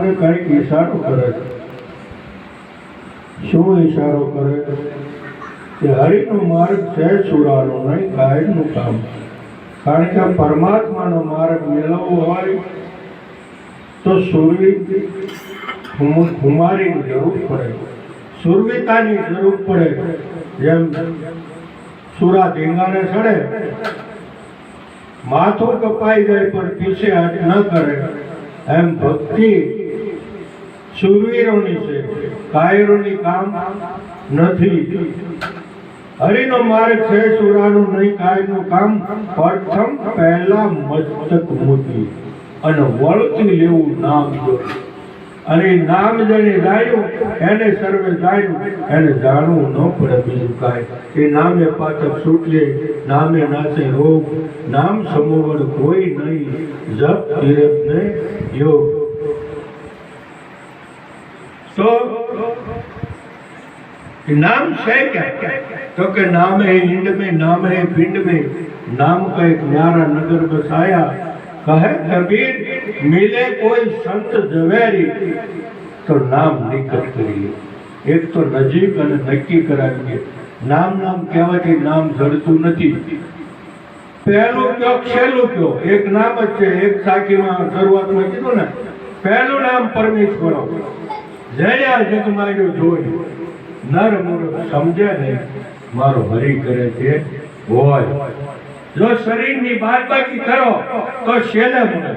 મને કંઈક ઈશારો કરે છે. શું ઈશારો કરે કે હરિનો માર્ગ છે સુરાનો નહીં કાયરનું કામ. કારણ કે પરમાત્માનો માર્ગ મેળવવો હોય તો સુરવી કુમારીની જરૂર પડે, સુરવિતાની જરૂર પડે. જેમ સુરા ધીંગાને ચડે, માથું કપાઈ જાય પણ પીછે હાથ ન કરે, એમ ભક્તિ સુરવીરોની છે, કાયરોની કામ નથી. હરિનો માર્ગ છે સુરાનું નહીં કાયરનું કામ. પ્રથમ પહેલા મસ્તક મૂકી અને વળતી લેવું નામ જોયું. અને નામ જેને જાણ્યું એને સર્વે જાણ્યું, એને જાણવું ન પડે બીજું કાંઈ. એ નામે પાતક છૂટે, નામે નાશે રોગ, નામ સમોવડ કોઈ નહીં, જપ ધીરજ ને યોગ. તો नाम है क्या? तो के नाम है इंड में, नाम है पिंड में, नाम का एक न्यारा नगर बसाया. कहे कबीर मिले कोई संत जवेरी तो नाम निकट करिए. एक तो नजीक અને નક્કી કરાવીએ. નામ નામ કહેવાથી નામ જડતું નથી. પહેલું કયો છેલ્લું કયો એક નામ જ છે. એક સાખીમાં શરૂઆતમાં કીધું ને, પહેલું નામ પરમેશ્વર. જેને આ જગમાં જોઈ નર મૂર્ખ સમજે નહીં મારો હરિ કરે છે હોય. જો શરીરની બાદબાકી કરો તો છેલ્લે મળે.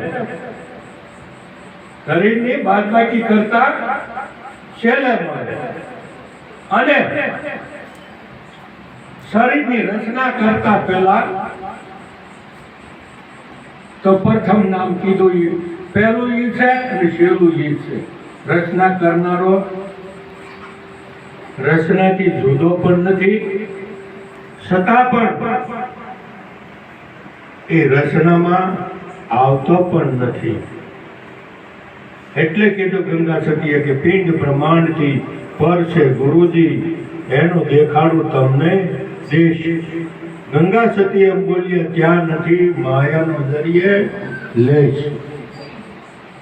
શરીરની બાદબાકી કરતા છેલ્લે મળે. અને શરીરની રચના કરતા પહેલા તો પ્રથમ નામ કીધું. પહેલું ઈ છે અને છેલ્લું ઈ છે. રચના કરનારો રચનાથી જુદો પણ નથી, છતાં પણ એ રચનામાં આવતો પણ નથી. એટલે કીધું ગંગા સતીએ કે પિંડ બ્રહ્માંડથી પર છે ગુરુજી, એનું દેખાડું તમને દેશ. ગંગા સતી એમ બોલીએ ત્યાં નથી, માયાનો દરિયે લેશ.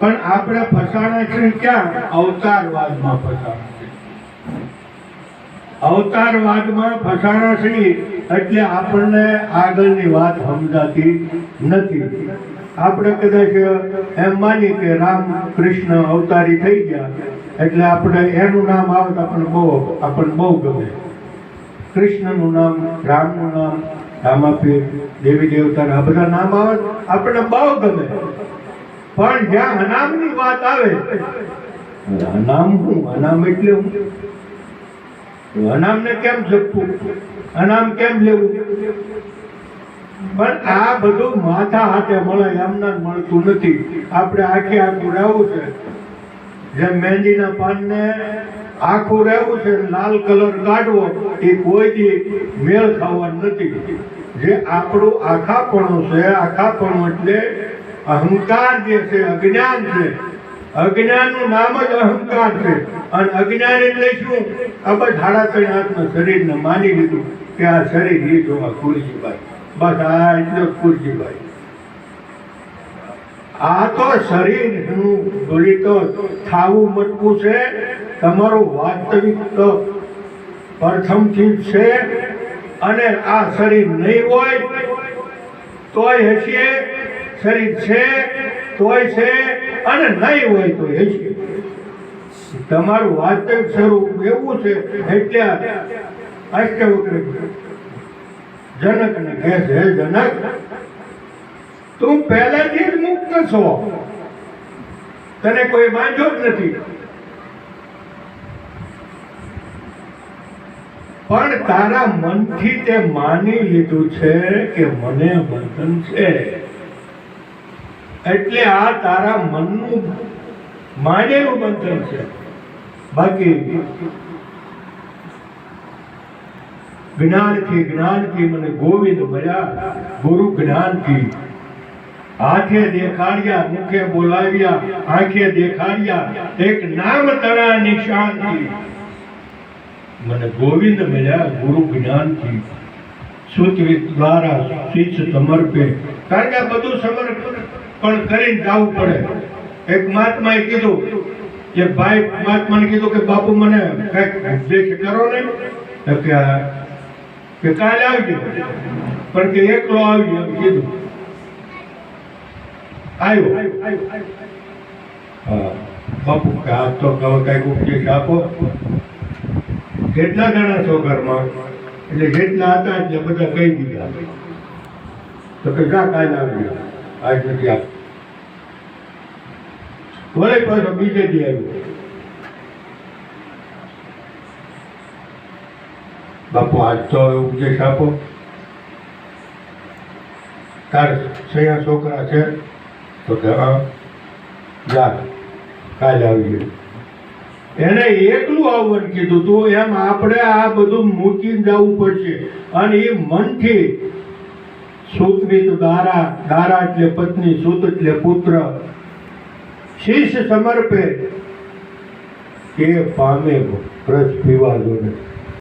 પણ આપણે ફસાણા છે ક્યાં? અવતારવાદમાં ફસાણા. અવતારવાદમાં ફસાણા છીએ એટલે આપણને આગળની વાત સમજાતી નથી. આપણે કદાચ એમ માની કે રામ કૃષ્ણ અવતારી થઈ ગયા એટલે આપણે એનું નામ આવે તો આપણને બહુ ગમે. કૃષ્ણનું નામ, રામનું નામ, રામાપીર, દેવી દેવતા, આ બધા નામ આવે આપણને બહુ ગમે. પણ જ્યાં અનામની વાત આવે, અનામ શું? અનામ એટલે હું અનામને કેમ જપવું, અનામ કેમ લેવું? પણ આ બધું માથા હાથે મળે એમના મળતું નથી. આપણે આખે આખું રહેવું છે. જેમ મહેંદીના પાનને આખું રહેવું છે, લાલ કલર કાઢવો એ કોઈથી મેળ ખાવાનું નથી. જે આપણું આખાપણું છે, આખાપણું એટલે અહંકાર જે છે, અજ્ઞાન છે. અજ્ઞાનનું નામ જ અહંકાર છે. અને અજ્ઞાન એટલે શું? આ બસ 3.5 હાથના શરીરને માની લીધું કે આ શરીર એ જોવા કુરજીભાઈ, બસ આ એટલે કુરજીભાઈ. આ તો શરીરનું બોલી તો થાવું મટકું છે. તમારું વાસ્તવિક તો પ્રથમથી છે. અને આ શરીર નહીં હોય તોય હશે, શરીર છે તોય છે, અને નહીં હોય તો હશે. તમારું વાસ્તવિક સ્વરૂપ એવું છે. એટલે અષ્ટવક્ર જનકને કહે છે, હે જનક, તું પહેલાથી જ મુક્ત છો, તને કોઈ બાંધ્યો જ નથી. પણ તારા મનથી તે માની લીધું છે કે મને બંધન છે. એટલે આ તારા મનનું માનેલું બંધન છે. બાકી જ્ઞાનથી મને ગોવિંદ મળ્યા, ગુરુ જ્ઞાનથી. હાથે દેખાડ્યા, મુખે બોલાવ્યા, આંખે દેખાડ્યા, એક નામ તણા નિશાનથી મને ગોવિંદ મળ્યા, ગુરુ જ્ઞાનથી. સૂત્ર દ્વારા શીશ સમર્પે. કારણ કે આ બધું સમર્પણ કરીને જવું પડે. એક મહાત્માએ કીધું એક ભાઈ મહાત્માને કીધું કે બાપુ મને કંઈક ઉપદેશ કરો ને, તો કે કાલે આવજો, પણ કે એકલો આવજો એમ કીધું. આવ્યો. હા બાપુ કે આ તો હવે કઈક ઉપદેશ આપો. કેટલા જણા છો ઘરમાં? એટલે જેટલા હતા એટલે બધા કહી દીધા. તો કે જા કાલે આવજો, આજ નથી આપ. વળે પાછો બીજે દી આવ્યો. બાપુ આજ તો ઉપદેશ આપો. તાર સયા છોકરા છે? તો કે હા, જા કાલે આવજો. એને એકલું આવવાનું કીધું તું. એમ આપણે આ બધું મૂકીને જવું પડશે. અને એ મનથી સૂતની તો દારા, દારા એટલે પત્ની, સૂત એટલે પુત્ર, શીશ સમર્પે એ પામે રસ પીવા જો નથી.